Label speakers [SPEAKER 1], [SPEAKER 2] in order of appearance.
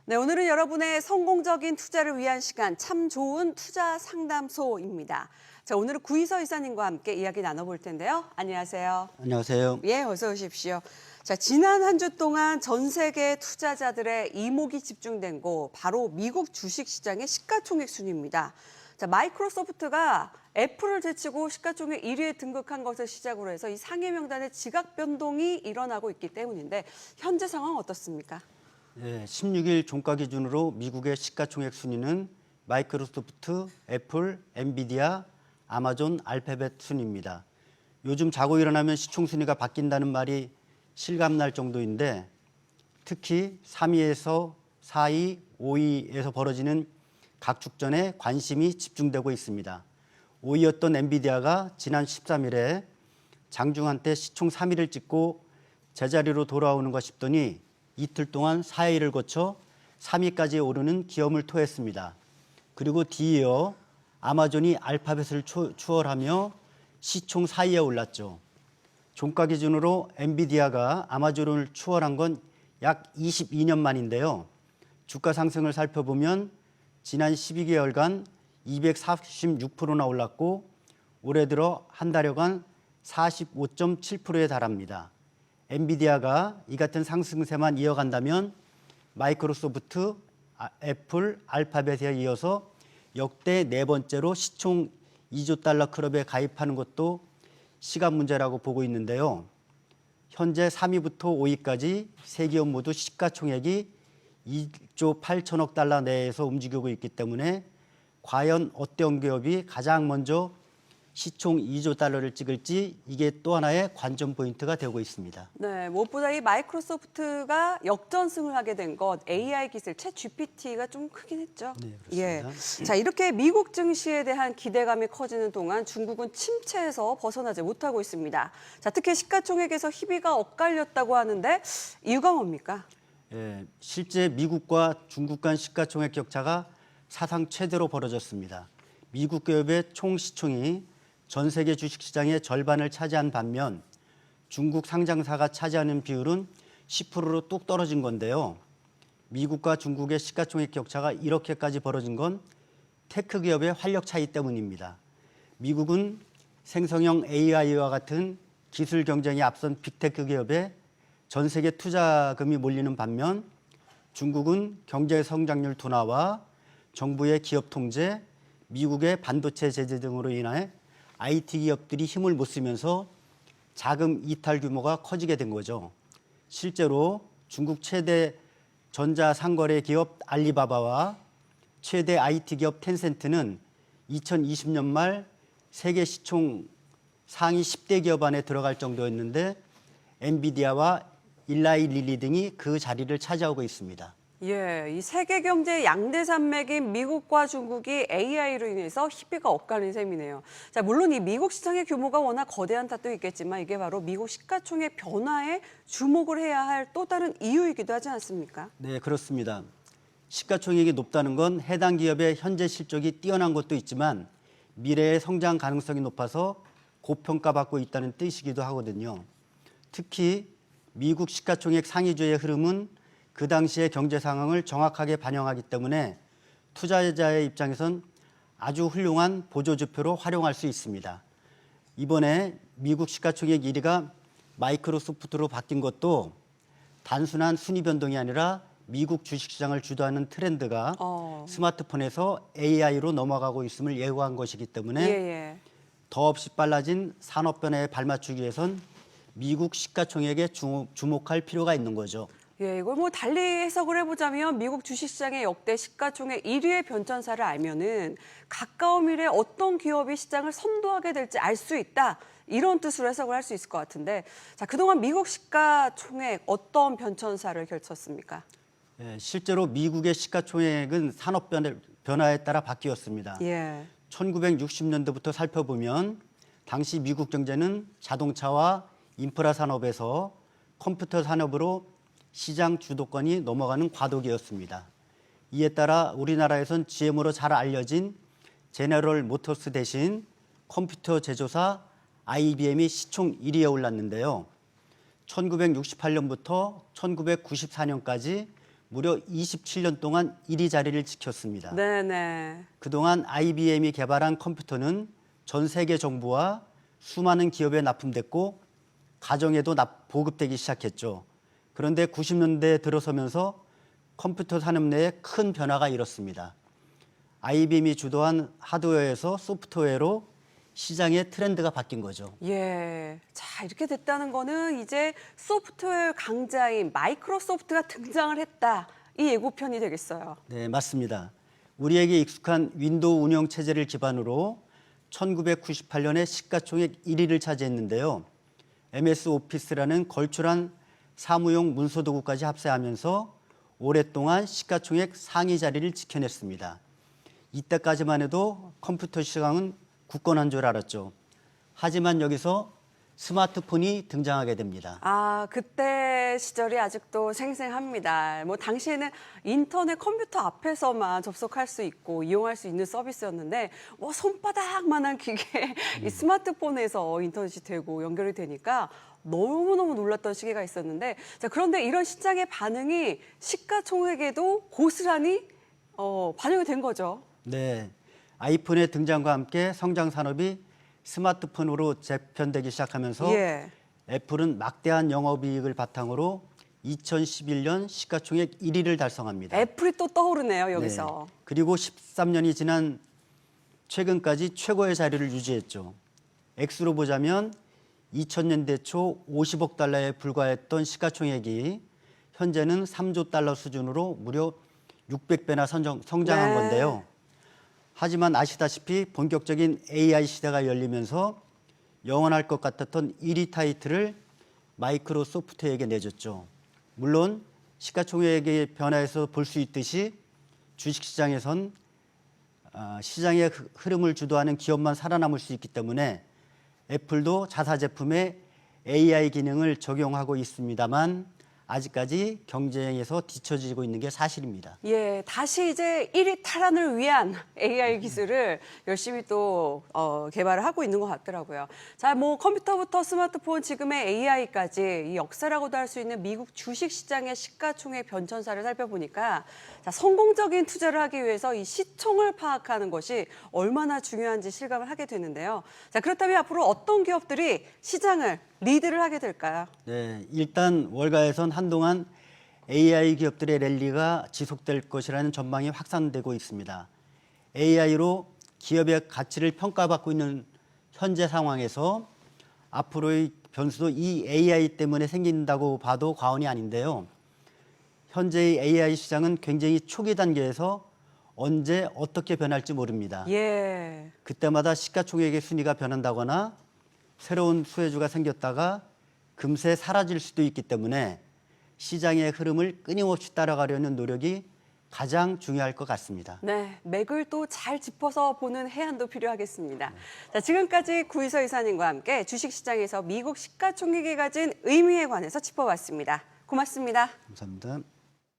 [SPEAKER 1] 네, 오늘은 여러분의 성공적인 투자를 위한 시간, 참 좋은 투자 상담소입니다. 자, 오늘은 구이서 이사님과 함께 이야기 나눠볼 텐데요. 안녕하세요.
[SPEAKER 2] 안녕하세요.
[SPEAKER 1] 예, 어서 오십시오. 자, 지난 한 주 동안 전 세계 투자자들의 이목이 집중된 곳, 바로 미국 주식시장의 시가총액 순위입니다. 자, 마이크로소프트가 애플을 제치고 시가총액 1위에 등극한 것을 시작으로 해서 이 상위 명단의 지각 변동이 일어나고 있기 때문인데 현재 상황 어떻습니까?
[SPEAKER 2] 16일 종가 기준으로 미국의 시가총액 순위는 마이크로소프트, 애플, 엔비디아, 아마존, 알파벳 순입니다. 요즘 자고 일어나면 시총 순위가 바뀐다는 말이 실감날 정도인데 특히 3위에서 4위, 5위에서 벌어지는 각축전에 관심이 집중되고 있습니다. 5위였던 엔비디아가 지난 13일에 장중한 때 시총 3위를 찍고 제자리로 돌아오는가 싶더니 이틀 동안 4위를 거쳐 3위까지 오르는 기염을 토했습니다. 그리고 뒤이어 아마존이 알파벳을 추월하며 시총 4위에 올랐죠. 종가 기준으로 엔비디아가 아마존을 추월한 건 약 22년 만인데요. 주가 상승을 살펴보면 지난 12개월간 246%나 올랐고 올해 들어 한 달여간 45.7%에 달합니다. 엔비디아가 이 같은 상승세만 이어간다면 마이크로소프트, 애플, 알파벳에 이어서 역대 네 번째로 시총 2조 달러 클럽에 가입하는 것도 시간 문제라고 보고 있는데요. 현재 3위부터 5위까지 세 기업 모두 시가총액이 2조 8천억 달러 내에서 움직이고 있기 때문에 과연 어떤 기업이 가장 먼저 시총 2조 달러를 찍을지 이게 또 하나의 관전 포인트가 되고 있습니다.
[SPEAKER 1] 네, 무엇보다 이 마이크로소프트가 역전승을 하게 된 것, AI 기술, 챗 GPT가 좀 크긴 했죠.
[SPEAKER 2] 네, 그렇습니다.
[SPEAKER 1] 예. 자, 이렇게 미국 증시에 대한 기대감이 커지는 동안 중국은 침체에서 벗어나지 못하고 있습니다. 자, 특히 시가총액에서 희비가 엇갈렸다고 하는데 이유가 뭡니까?
[SPEAKER 2] 실제 미국과 중국 간 시가총액 격차가 사상 최대로 벌어졌습니다. 미국 기업의 총 시총이 전 세계 주식시장의 절반을 차지한 반면 중국 상장사가 차지하는 비율은 10%로 뚝 떨어진 건데요. 미국과 중국의 시가총액 격차가 이렇게까지 벌어진 건 테크 기업의 활력 차이 때문입니다. 미국은 생성형 AI와 같은 기술 경쟁이 앞선 빅테크 기업에 전 세계 투자금이 몰리는 반면 중국은 경제 성장률 둔화와 정부의 기업 통제, 미국의 반도체 제재 등으로 인해 IT 기업들이 힘을 못 쓰면서 자금 이탈 규모가 커지게 된 거죠. 실제로 중국 최대 전자상거래 기업 알리바바와 최대 IT 기업 텐센트는 2020년 말 세계 시총 상위 10대 기업 안에 들어갈 정도였는데 엔비디아와 일라이 릴리 등이 그 자리를 차지하고 있습니다.
[SPEAKER 1] 예, 이 세계 경제의 양대 산맥인 미국과 중국이 AI로 인해서 희비가 엇갈린 셈이네요. 자, 물론 이 미국 시장의 규모가 워낙 거대한 탓도 있겠지만 이게 바로 미국 시가총액 변화에 주목을 해야 할 또 다른 이유이기도 하지 않습니까?
[SPEAKER 2] 네, 그렇습니다. 시가총액이 높다는 건 해당 기업의 현재 실적이 뛰어난 것도 있지만 미래의 성장 가능성이 높아서 고평가받고 있다는 뜻이기도 하거든요. 특히 미국 시가총액 상위주의 흐름은 그 당시의 경제 상황을 정확하게 반영하기 때문에 투자자의 입장에선 아주 훌륭한 보조지표로 활용할 수 있습니다. 이번에 미국 시가총액 1위가 마이크로소프트로 바뀐 것도 단순한 순위 변동이 아니라 미국 주식시장을 주도하는 트렌드가 스마트폰에서 AI로 넘어가고 있음을 예고한 것이기 때문에 더없이 빨라진 산업 변화에 발맞추기 위해선 미국 시가총액에 주목할 필요가 있는 거죠.
[SPEAKER 1] 예, 이걸 뭐 달리 해석을 해보자면 미국 주식시장의 역대 시가총액 1위의 변천사를 알면은 가까운 미래에 어떤 기업이 시장을 선도하게 될지 알 수 있다. 이런 뜻으로 해석을 할 수 있을 것 같은데, 자, 그동안 미국 시가총액 어떤 변천사를 펼쳤습니까?
[SPEAKER 2] 실제로 미국의 시가총액은 산업 변화에 따라 바뀌었습니다. 1960년대부터 살펴보면 당시 미국 경제는 자동차와 인프라 산업에서 컴퓨터 산업으로 시장 주도권이 넘어가는 과도기였습니다. 이에 따라 우리나라에선 GM으로 잘 알려진 제너럴 모터스 대신 컴퓨터 제조사 IBM이 시총 1위에 올랐는데요. 1968년부터 1994년까지 무려 27년 동안 1위 자리를 지켰습니다.
[SPEAKER 1] 네네.
[SPEAKER 2] 그동안 IBM이 개발한 컴퓨터는 전 세계 정부와 수많은 기업에 납품됐고 가정에도 보급되기 시작했죠. 그런데 90년대에 들어서면서 컴퓨터 산업 내에 큰 변화가 일었습니다. IBM이 주도한 하드웨어에서 소프트웨어로 시장의 트렌드가 바뀐 거죠.
[SPEAKER 1] 예. 자, 이렇게 됐다는 거는 이제 소프트웨어 강자인 마이크로소프트가 등장을 했다. 이 예고편이 되겠어요.
[SPEAKER 2] 네, 맞습니다. 우리에게 익숙한 윈도우 운영 체제를 기반으로 1998년에 시가총액 1위를 차지했는데요. MS 오피스라는 걸출한 사무용 문서도구까지 합세하면서 오랫동안 시가총액 상위 자리를 지켜냈습니다. 이때까지만 해도 컴퓨터 시장은 굳건한 줄 알았죠. 하지만 여기서 스마트폰이 등장하게 됩니다.
[SPEAKER 1] 아, 그때 시절이 아직도 생생합니다. 뭐 당시에는 인터넷 컴퓨터 앞에서만 접속할 수 있고 이용할 수 있는 서비스였는데 뭐 손바닥만한 기계 이 스마트폰에서 인터넷이 되고 연결이 되니까 너무너무 놀랐던 시기가 있었는데 자, 그런데 이런 시장의 반응이 시가총액에도 고스란히 반영이 된 거죠.
[SPEAKER 2] 네, 아이폰의 등장과 함께 성장 산업이 스마트폰으로 재편되기 시작하면서
[SPEAKER 1] 예.
[SPEAKER 2] 애플은 막대한 영업이익을 바탕으로 2011년 시가총액 1위를 달성합니다.
[SPEAKER 1] 애플이 또 떠오르네요, 여기서.
[SPEAKER 2] 네, 그리고 13년이 지난 최근까지 최고의 자리를 유지했죠. 액수로 보자면 2000년대 초 50억 달러에 불과했던 시가총액이 현재는 3조 달러 수준으로 무려 600배나 성장한
[SPEAKER 1] 네.
[SPEAKER 2] 건데요. 하지만 아시다시피 본격적인 AI 시대가 열리면서 영원할 것 같았던 1위 타이틀을 마이크로소프트에게 내줬죠. 물론 시가총액의 변화에서 볼 수 있듯이 주식시장에선 시장의 흐름을 주도하는 기업만 살아남을 수 있기 때문에 애플도 자사 제품에 AI 기능을 적용하고 있습니다만 아직까지 경쟁에서 뒤처지고 있는 게 사실입니다.
[SPEAKER 1] 예, 다시 이제 1위 탈환을 위한 AI 기술을 열심히 또 개발을 하고 있는 것 같더라고요. 자, 뭐 컴퓨터부터 스마트폰, 지금의 AI까지 이 역사라고도 할 수 있는 미국 주식 시장의 시가총액 변천사를 살펴보니까 자, 성공적인 투자를 하기 위해서 이 시총을 파악하는 것이 얼마나 중요한지 실감을 하게 되는데요. 자, 그렇다면 앞으로 어떤 기업들이 시장을 리드를 하게 될까요?
[SPEAKER 2] 네, 일단 월가에선 한동안 AI 기업들의 랠리가 지속될 것이라는 전망이 확산되고 있습니다. AI로 기업의 가치를 평가받고 있는 현재 상황에서 앞으로의 변수도 이 AI 때문에 생긴다고 봐도 과언이 아닌데요. 현재의 AI 시장은 굉장히 초기 단계에서 언제 어떻게 변할지 모릅니다.
[SPEAKER 1] 예.
[SPEAKER 2] 그때마다 시가총액의 순위가 변한다거나 새로운 수혜주가 생겼다가 금세 사라질 수도 있기 때문에 시장의 흐름을 끊임없이 따라가려는 노력이 가장 중요할 것 같습니다.
[SPEAKER 1] 네, 맥을 또 잘 짚어서 보는 해안도 필요하겠습니다. 자, 지금까지 구이서 이사님과 함께 주식시장에서 미국 시가총액이 가진 의미에 관해서 짚어봤습니다. 고맙습니다.
[SPEAKER 2] 감사합니다.